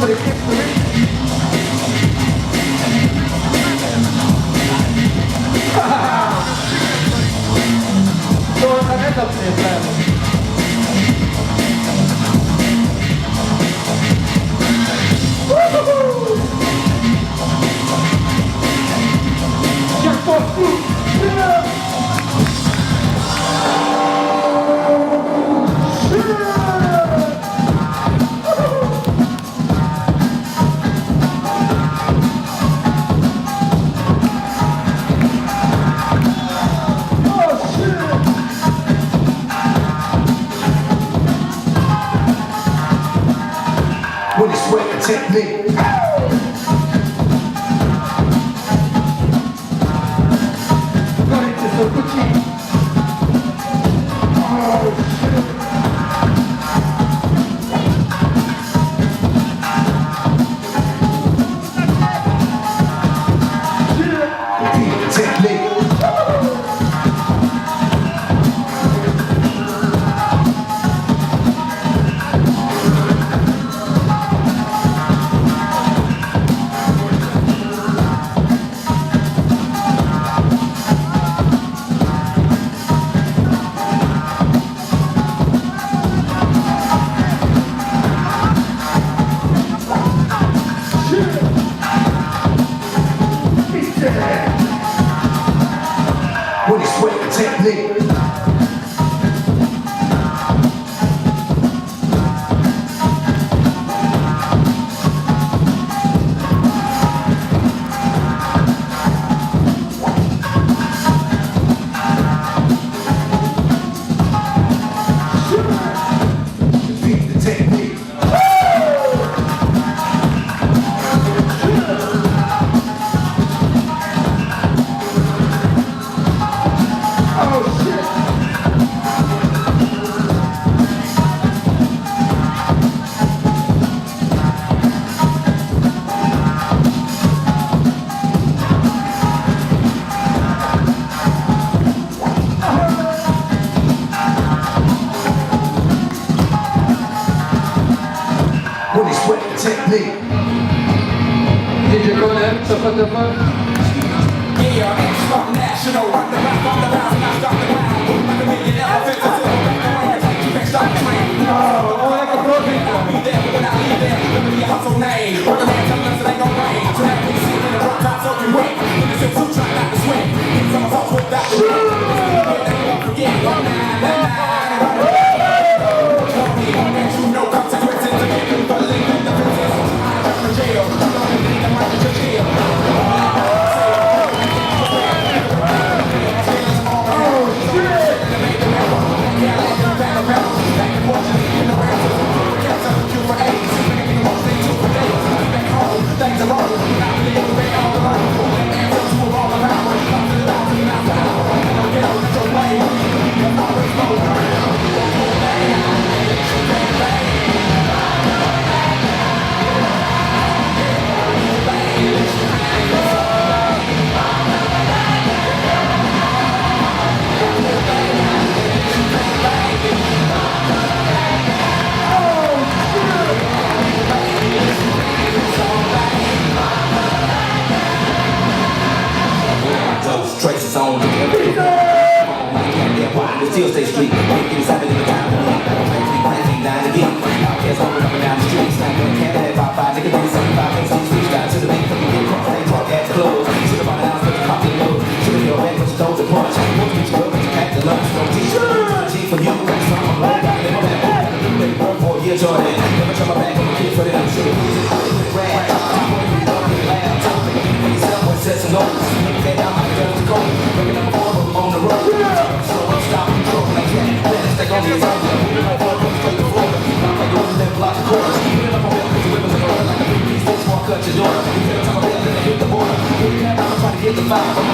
somebody kick for me? Throwing my head up there, man. When it's sweat the technique. Got it to the Gucci. Oh shit. Repeat the technique. When it's sweat the technique. Repeat the technique. When it's sweat the technique. DJ Conan, ça fait de fun. Yeah, X-Funk National, rock the round, rock the round, not stop the ground. Like a million elephants until the back of my you can't stop the train. Oh, like a project. I'll be there, but when I leave there, let me be a hustle name. Work the man, telling us it ain't gon' rain. So that we see in the drop top soaking wet. Look at some try not to sweat. Get some sauce without the wet. They won't forget. You know consequences to get them for living the princess. I'm from jail. I'm gonna leave them right to jail. Traces on the still stay street. Get inside in the time. Planting down again. Outcasts rolling up and down the streets. Like a cat at 5-5. Nigga, they 75. They see streets. Got to the beat. Fucking get caught. They talk at the clothes. Should have bought the house, but you popped in low. Should have your back, but you told the punch. Won't get you up, but you packed the lunch. Don't teach you. Cheap for you. That's why I'm low. Got them on that boat. Got a new baby boy for a year, Jordan. Never turn my back on the kid for them. Should have used it. Put it with rag. I'm going to be up in the lab. Topic. When you sell one, set some notes. Nigga, they down like a girl to go. Breaking up a farm on the road. So I'm stopping control like that. Stack on these up. Moving my boy, come straight to Florida. I'm like going to them block the corners. Moving up on them, cause the women's are like a 3-piece. This one cut your door. You feel the time of it, then they hit the border. I'm trying to get the vibe.